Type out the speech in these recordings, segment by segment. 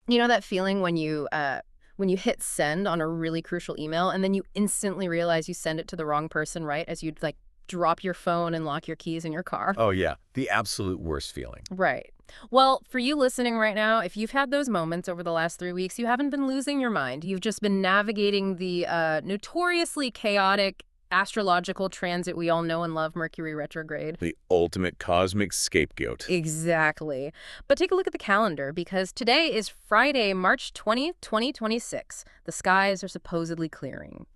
You know that feeling when you hit send on a really crucial email and then you instantly realize you send it to the wrong person, right? As you'd like drop your phone and lock your keys in your car. Oh, yeah. The absolute worst feeling. Right. Well, for you listening right now, if you've had those moments over the last 3 weeks, you haven't been losing your mind. You've just been navigating the notoriously chaotic astrological transit we all know and love, Mercury retrograde. The ultimate cosmic scapegoat. Exactly. But take a look at the calendar because today is Friday, March 20th, 2026. The skies are supposedly clearing.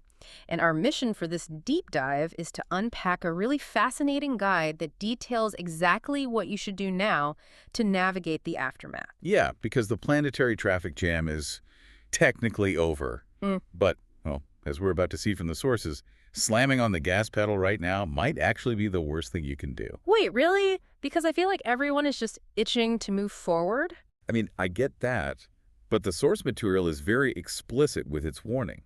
And our mission for this deep dive is to unpack a really fascinating guide that details exactly what you should do now to navigate the aftermath. Yeah, because the planetary traffic jam is technically over. Mm. But, well, as we're about to see from the sources, slamming on the gas pedal right now might actually be the worst thing you can do. Wait, really? Because I feel like everyone is just itching to move forward. I mean, I get that, but the source material is very explicit with its warning.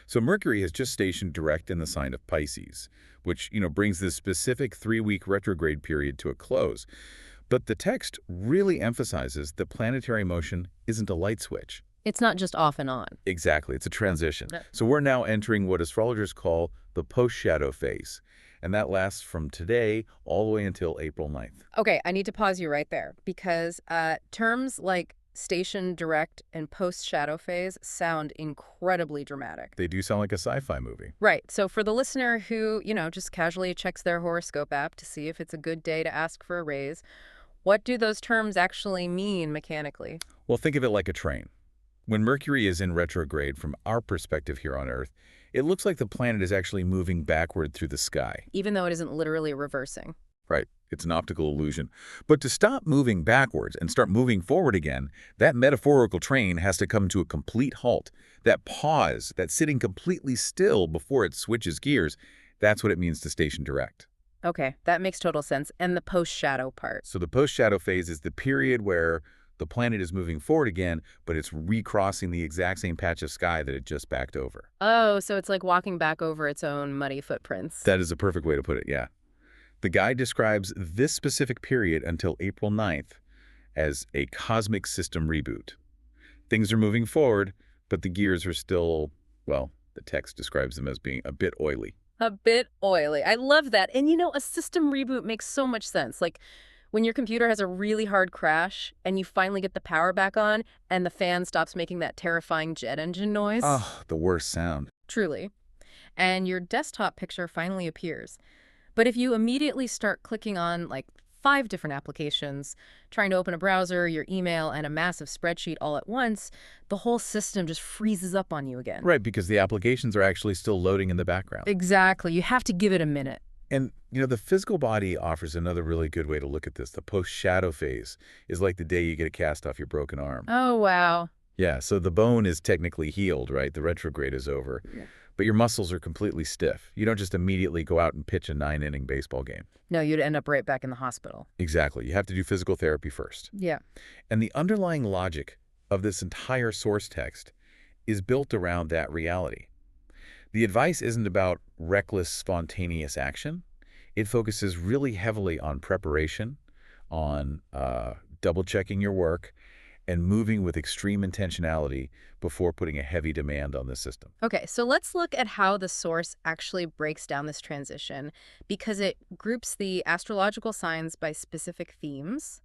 So Mercury has just stationed direct in the sign of Pisces, which, brings this specific 3-week retrograde period to a close. But the text really emphasizes that planetary motion isn't a light switch. It's not just off and on. Exactly, it's a transition. Yeah. So we're now entering what astrologers call the post-shadow phase, and that lasts from today all the way until April 9th. Okay, I need to pause you right there because terms like station direct and post-shadow phase sound incredibly dramatic. They do sound like a sci-fi movie. Right. So for the listener who, just casually checks their horoscope app to see if it's a good day to ask for a raise, what do those terms actually mean mechanically? Well, think of it like a train. When Mercury is in retrograde from our perspective here on Earth, it looks like the planet is actually moving backward through the sky. Even though it isn't literally reversing. Right. It's an optical illusion. But to stop moving backwards and start moving forward again, that metaphorical train has to come to a complete halt. That pause, that sitting completely still before it switches gears, that's what it means to station direct. Okay, that makes total sense. And the post-shadow part. So the post-shadow phase is the period where the planet is moving forward again, but it's recrossing the exact same patch of sky that it just backed over. Oh, so it's like walking back over its own muddy footprints. That is a perfect way to put it, yeah. The guide describes this specific period until April 9th as a cosmic system reboot. Things are moving forward, but the gears are still, well, the text describes them as being a bit oily. A bit oily. I love that. And a system reboot makes so much sense. Like when your computer has a really hard crash and you finally get the power back on and the fan stops making that terrifying jet engine noise. Oh, the worst sound. Truly. And your desktop picture finally appears. But if you immediately start clicking on like 5 different applications, trying to open a browser, your email, and a massive spreadsheet all at once, the whole system just freezes up on you again. Right, because the applications are actually still loading in the background. Exactly. You have to give it a minute. And, the physical body offers another really good way to look at this. The post-shadow phase is like the day you get a cast off your broken arm. Oh, wow. Yeah, so the bone is technically healed, right? The retrograde is over. Yeah. But your muscles are completely stiff. You don't just immediately go out and pitch a 9-inning baseball game. No, you'd end up right back in the hospital. Exactly. You have to do physical therapy first. Yeah. And the underlying logic of this entire source text is built around that reality. The advice isn't about reckless, spontaneous action. It focuses really heavily on preparation, on double-checking your work, and moving with extreme intentionality before putting a heavy demand on the system. Okay, so let's look at how the source actually breaks down this transition because it groups the astrological signs by specific themes.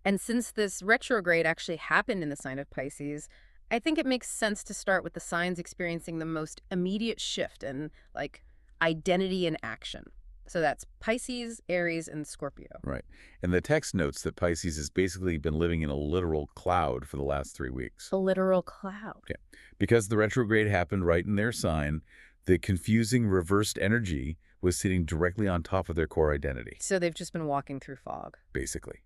And since this retrograde actually happened in the sign of Pisces, I think it makes sense to start with the signs experiencing the most immediate shift in, like, identity and action. So that's Pisces, Aries, and Scorpio. Right. And the text notes that Pisces has basically been living in a literal cloud for the last 3 weeks. A literal cloud. Yeah. Because the retrograde happened right in their sign, the confusing reversed energy was sitting directly on top of their core identity. So they've just been walking through fog. Basically.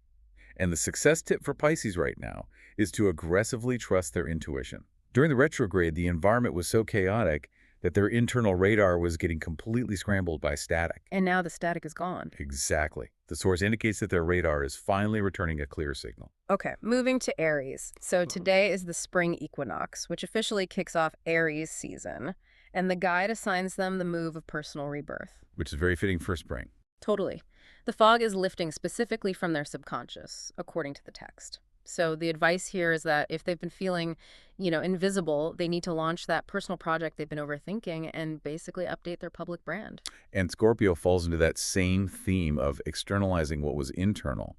And the success tip for Pisces right now is to aggressively trust their intuition. During the retrograde, the environment was so chaotic that their internal radar was getting completely scrambled by static. And now the static is gone. Exactly. The source indicates that their radar is finally returning a clear signal. Okay, moving to Aries. So today is the spring equinox, which officially kicks off Aries season. And the guide assigns them the move of personal rebirth. Which is very fitting for spring. Totally. The fog is lifting specifically from their subconscious, according to the text. So the advice here is that if they've been feeling, invisible, they need to launch that personal project they've been overthinking and basically update their public brand. And Scorpio falls into that same theme of externalizing what was internal.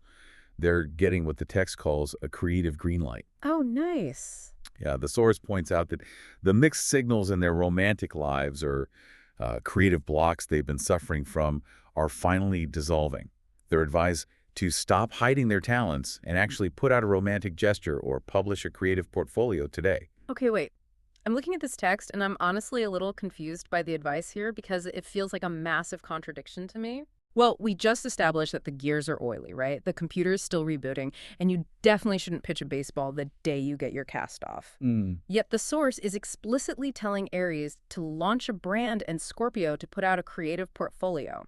They're getting what the text calls a creative green light. Oh, nice. Yeah, the source points out that the mixed signals in their romantic lives or creative blocks they've been suffering from are finally dissolving. They're advised to stop hiding their talents and actually put out a romantic gesture or publish a creative portfolio today. Okay, wait. I'm looking at this text and I'm honestly a little confused by the advice here because it feels like a massive contradiction to me. Well, we just established that the gears are oily, right? The computer is still rebooting, and you definitely shouldn't pitch a baseball the day you get your cast off. Mm. Yet the source is explicitly telling Aries to launch a brand and Scorpio to put out a creative portfolio.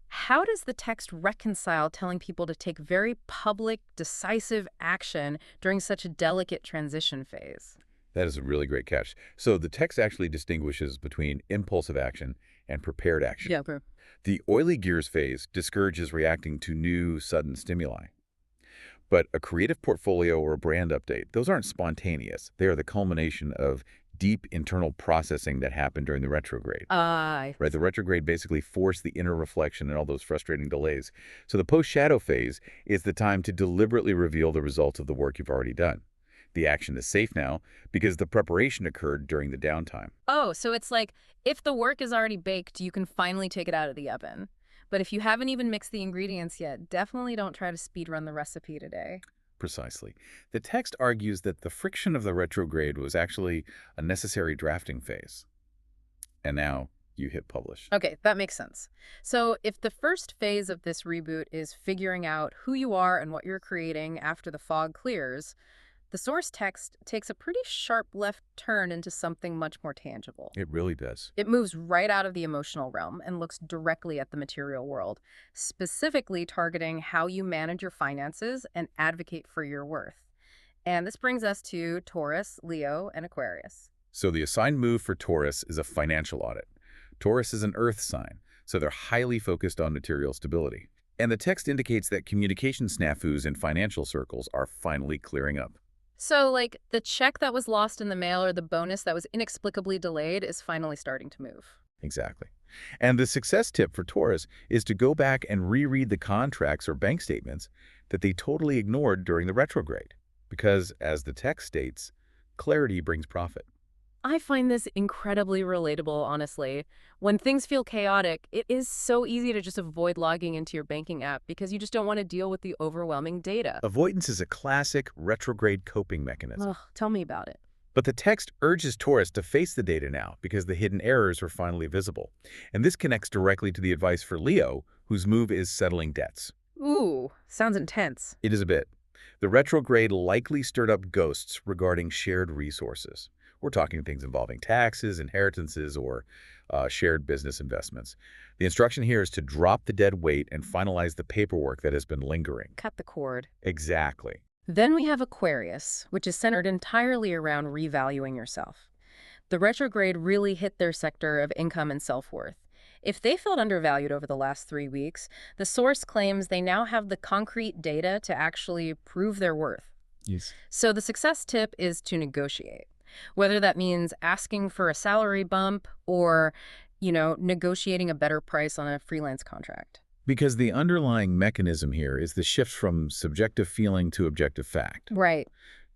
How does the text reconcile telling people to take very public, decisive action during such a delicate transition phase? That is a really great catch. So the text actually distinguishes between impulsive action and prepared action. Yeah, okay. The oily gears phase discourages reacting to new, sudden stimuli. But a creative portfolio or a brand update, those aren't spontaneous. They are the culmination of deep internal processing that happened during the retrograde. I Right, the retrograde basically forced the inner reflection and all those frustrating delays. So the post-shadow phase is the time to deliberately reveal the results of the work you've already done. The action is safe now because the preparation occurred during the downtime. Oh, so it's like if the work is already baked, you can finally take it out of the oven. But if you haven't even mixed the ingredients yet, definitely don't try to speed run the recipe today. Precisely. The text argues that the friction of the retrograde was actually a necessary drafting phase. And now you hit publish. Okay, that makes sense. So if the first phase of this reboot is figuring out who you are and what you're creating after the fog clears, the source text takes a pretty sharp left turn into something much more tangible. It really does. It moves right out of the emotional realm and looks directly at the material world, specifically targeting how you manage your finances and advocate for your worth. And this brings us to Taurus, Leo, and Aquarius. So the assigned move for Taurus is a financial audit. Taurus is an earth sign, so they're highly focused on material stability. And the text indicates that communication snafus in financial circles are finally clearing up. So, like, the check that was lost in the mail or the bonus that was inexplicably delayed is finally starting to move. Exactly. And the success tip for Taurus is to go back and reread the contracts or bank statements that they totally ignored during the retrograde. Because, as the text states, clarity brings profit. I find this incredibly relatable, honestly. When things feel chaotic, it is so easy to just avoid logging into your banking app because you just don't want to deal with the overwhelming data. Avoidance is a classic retrograde coping mechanism. Ugh, tell me about it. But the text urges Taurus to face the data now because the hidden errors are finally visible. And this connects directly to the advice for Leo, whose move is settling debts. Ooh, sounds intense. It is a bit. The retrograde likely stirred up ghosts regarding shared resources. We're talking things involving taxes, inheritances, or shared business investments. The instruction here is to drop the dead weight and finalize the paperwork that has been lingering. Cut the cord. Exactly. Then we have Aquarius, which is centered entirely around revaluing yourself. The retrograde really hit their sector of income and self-worth. If they felt undervalued over the last 3 weeks, the source claims they now have the concrete data to actually prove their worth. Yes. So the success tip is to negotiate, whether that means asking for a salary bump or, negotiating a better price on a freelance contract. Because the underlying mechanism here is the shift from subjective feeling to objective fact. Right.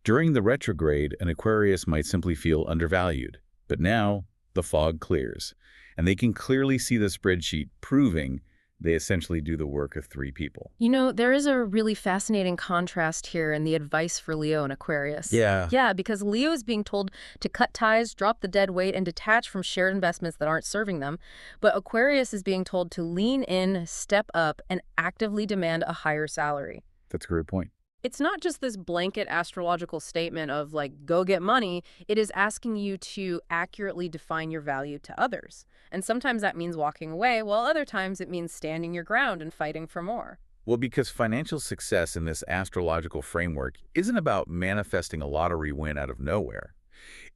During the retrograde, an Aquarius might simply feel undervalued. But now, the fog clears, and they can clearly see the spreadsheet proving they essentially do the work of 3 people. There is a really fascinating contrast here in the advice for Leo and Aquarius. Yeah. Yeah, because Leo is being told to cut ties, drop the dead weight, and detach from shared investments that aren't serving them. But Aquarius is being told to lean in, step up, and actively demand a higher salary. That's a great point. It's not just this blanket astrological statement of, like, go get money. It is asking you to accurately define your value to others. And sometimes that means walking away, while other times it means standing your ground and fighting for more. Well, because financial success in this astrological framework isn't about manifesting a lottery win out of nowhere.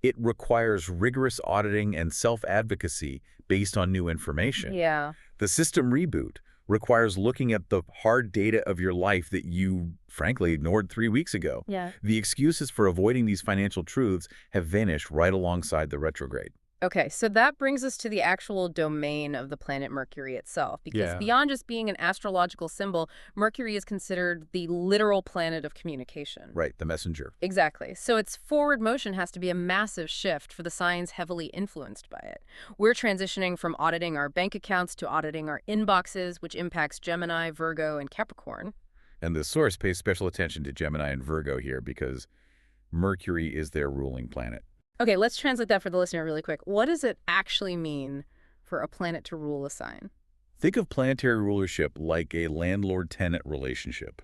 It requires rigorous auditing and self-advocacy based on new information. Yeah. The system reboot requires looking at the hard data of your life that you, frankly, ignored 3 weeks ago. Yeah. The excuses for avoiding these financial truths have vanished right alongside the retrograde. Okay, so that brings us to the actual domain of the planet Mercury itself, because Yeah. beyond just being an astrological symbol, Mercury is considered the literal planet of communication. Right, the messenger. Exactly. So its forward motion has to be a massive shift for the signs heavily influenced by it. We're transitioning from auditing our bank accounts to auditing our inboxes, which impacts Gemini, Virgo, and Capricorn. And the source pays special attention to Gemini and Virgo here because Mercury is their ruling planet. Okay, let's translate that for the listener really quick. What does it actually mean for a planet to rule a sign? Think of planetary rulership like a landlord-tenant relationship.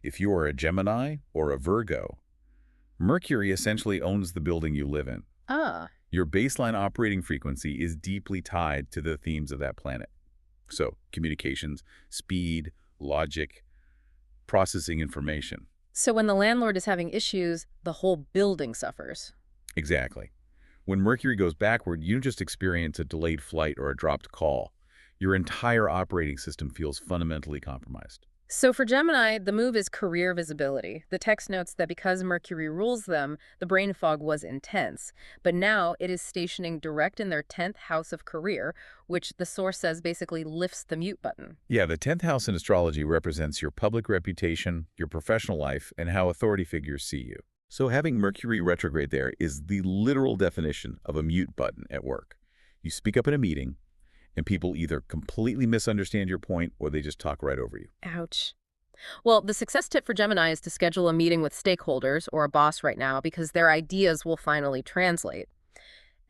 If you are a Gemini or a Virgo, Mercury essentially owns the building you live in. Ah, Your baseline operating frequency is deeply tied to the themes of that planet. So, communications, speed, logic, processing information. so when the landlord is having issues, the whole building suffers. Exactly. When Mercury goes backward, you don't just experience a delayed flight or a dropped call. Your entire operating system feels fundamentally compromised. So for Gemini, the move is career visibility. The text notes that because Mercury rules them, the brain fog was intense. But now it is stationing direct in their 10th house of career, which the source says basically lifts the mute button. Yeah, the 10th house in astrology represents your public reputation, your professional life, and how authority figures see you. So having Mercury retrograde there is the literal definition of a mute button at work. You speak up in a meeting, and people either completely misunderstand your point or they just talk right over you. Ouch. Well, the success tip for Gemini is to schedule a meeting with stakeholders or a boss right now because their ideas will finally translate.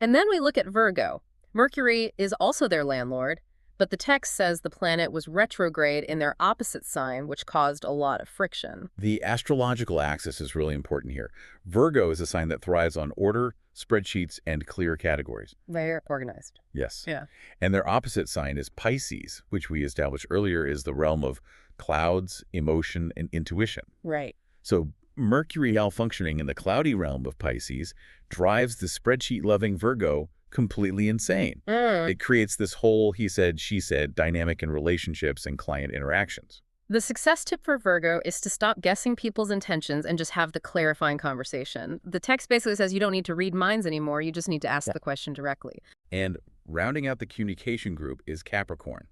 And then we look at Virgo. Mercury is also their landlord, but the text says the planet was retrograde in their opposite sign, which caused a lot of friction. The astrological axis is really important here. Virgo is a sign that thrives on order, spreadsheets, and clear categories. Very organized. Yes. Yeah. And their opposite sign is Pisces, which we established earlier is the realm of clouds, emotion, and intuition. Right. So Mercury malfunctioning in the cloudy realm of Pisces drives the spreadsheet-loving Virgo completely insane. It creates this whole he said, she said dynamic in relationships and client interactions. The success tip for Virgo is to stop guessing people's intentions and just have the clarifying conversation. The text basically says you don't need to read minds anymore, you just need to ask the question directly. And rounding out the communication group is Capricorn.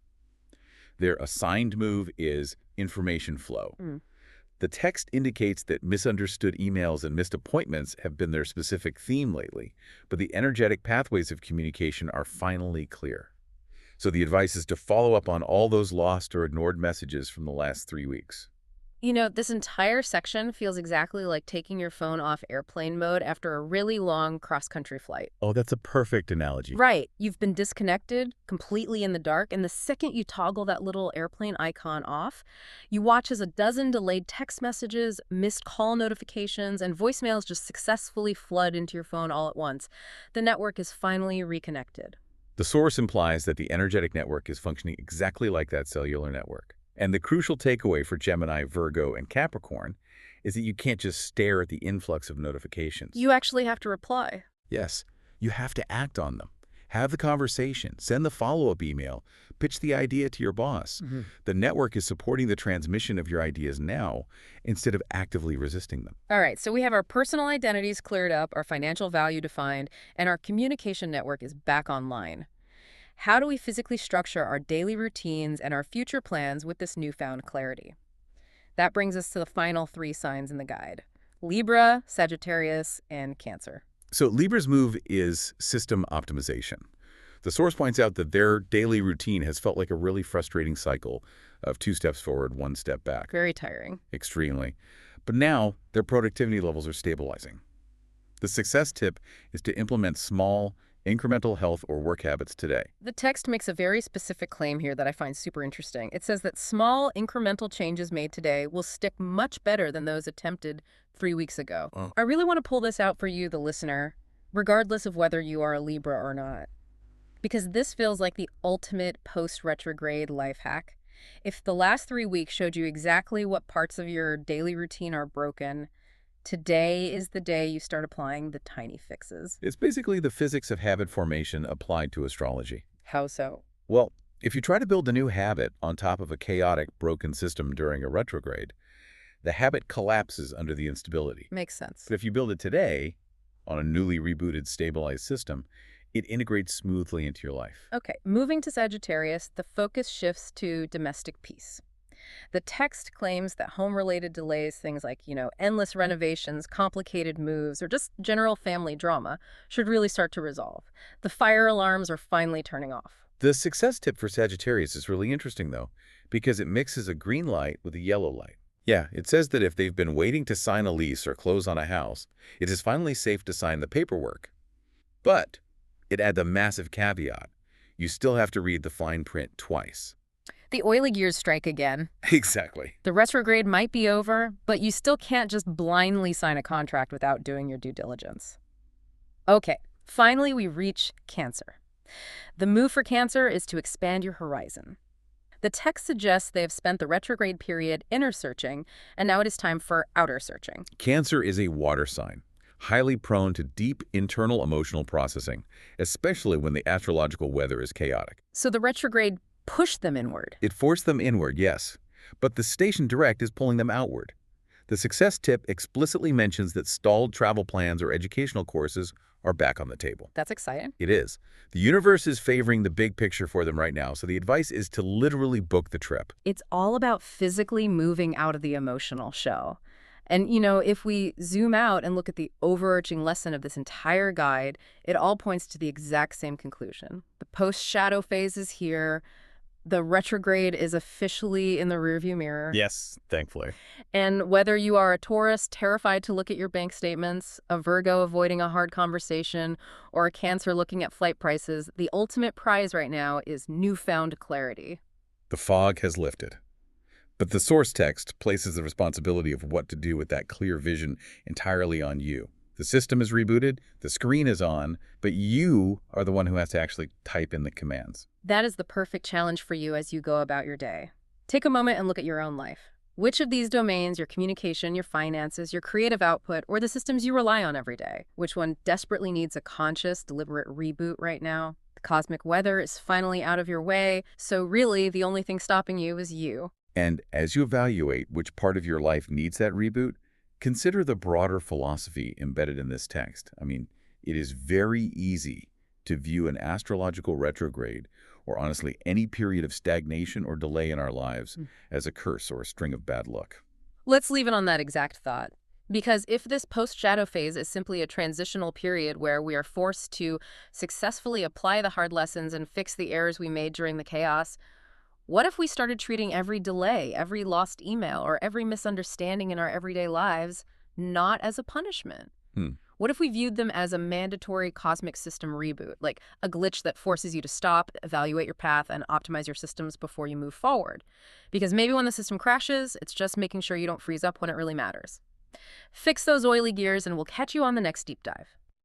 Their assigned move is information flow. The text indicates that misunderstood emails and missed appointments have been their specific theme lately, but the energetic pathways of communication are finally clear. So the advice is to follow up on all those lost or ignored messages from the last 3 weeks. You know, this entire section feels exactly like taking your phone off airplane mode after a really long cross-country flight. Oh, that's a perfect analogy. Right. You've been disconnected, completely in the dark, and the second you toggle that little airplane icon off, you watch as a dozen delayed text messages, missed call notifications, and voicemails just successfully flood into your phone all at once. The network is finally reconnected. The source implies that the energetic network is functioning exactly like that cellular network. And the crucial takeaway for Gemini, Virgo, and Capricorn is that you can't just stare at the influx of notifications. You actually have to reply. Yes, you have to act on them. Have the conversation, send the follow-up email, pitch the idea to your boss. The network is supporting the transmission of your ideas now instead of actively resisting them. All right, so we have our personal identities cleared up, our financial value defined, and our communication network is back online. How do we physically structure our daily routines and our future plans with this newfound clarity? That brings us to the final 3 signs in the guide: Libra, Sagittarius, and Cancer. So Libra's move is system optimization. The source points out that their daily routine has felt like a really frustrating cycle of 2 steps forward, 1 step back. Very tiring. Extremely. But now their productivity levels are stabilizing. The success tip is to implement small, incremental health or work habits today. The text makes a very specific claim here that I find super interesting. It says that small, incremental changes made today will stick much better than those attempted 3 weeks ago. Oh. I really want to pull this out for you, the listener, regardless of whether you are a Libra or not. Because this feels like the ultimate post-retrograde life hack. If the last 3 weeks showed you exactly what parts of your daily routine are broken, today is the day you start applying the tiny fixes. It's basically the physics of habit formation applied to astrology. How so? Well, If you try to build a new habit on top of a chaotic, broken system during a retrograde, the habit collapses under the instability. Makes sense. But if you build it today, on a newly rebooted, stabilized system, it integrates smoothly into your life. Okay, moving to Sagittarius, the focus shifts to domestic peace. The text claims that home-related delays, things like, endless renovations, complicated moves, or just general family drama, should really start to resolve. The fire alarms are finally turning off. The success tip for Sagittarius is really interesting, though, because it mixes a green light with a yellow light. Yeah, it says that if they've been waiting to sign a lease or close on a house, it is finally safe to sign the paperwork. But it adds a massive caveat. You still have to read the fine print twice. The oily gears strike again. Exactly. The retrograde might be over, but you still can't just blindly sign a contract without doing your due diligence. Okay, finally we reach Cancer. The move for Cancer is to expand your horizon. The text suggests they have spent the retrograde period inner searching, and now it is time for outer searching. Cancer is a water sign, highly prone to deep internal emotional processing, especially when the astrological weather is chaotic. So the retrograde pushed them inward. It forced them inward, yes, but the station direct is pulling them outward. The success tip explicitly mentions that stalled travel plans or educational courses are back on the table. That's exciting. It is. The universe is favoring the big picture for them right now, so the advice is to literally book the trip. It's all about physically moving out of the emotional show. And, if we zoom out and look at the overarching lesson of this entire guide, it all points to the exact same conclusion. The post-shadow phase is here. The retrograde is officially in the rearview mirror. Yes, thankfully. And whether you are a Taurus terrified to look at your bank statements, a Virgo avoiding a hard conversation, or a Cancer looking at flight prices, the ultimate prize right now is newfound clarity. The fog has lifted. But the source text places the responsibility of what to do with that clear vision entirely on you. The system is rebooted, the screen is on, but you are the one who has to actually type in the commands. That is the perfect challenge for you as you go about your day. Take a moment and look at your own life. Which of these domains, your communication, your finances, your creative output, or the systems you rely on every day, which one desperately needs a conscious, deliberate reboot right now? The cosmic weather is finally out of your way, so really the only thing stopping you is you. And as you evaluate which part of your life needs that reboot, consider the broader philosophy embedded in this text. It is very easy to view an astrological retrograde, or honestly any period of stagnation or delay in our lives, as a curse or a string of bad luck. Let's leave it on that exact thought. Because if this post-shadow phase is simply a transitional period where we are forced to successfully apply the hard lessons and fix the errors we made during the chaos, what if we started treating every delay, every lost email, or every misunderstanding in our everyday lives not as a punishment? What if we viewed them as a mandatory cosmic system reboot, like a glitch that forces you to stop, evaluate your path, and optimize your systems before you move forward? Because maybe when the system crashes, it's just making sure you don't freeze up when it really matters. Fix those oily gears, and we'll catch you on the next deep dive.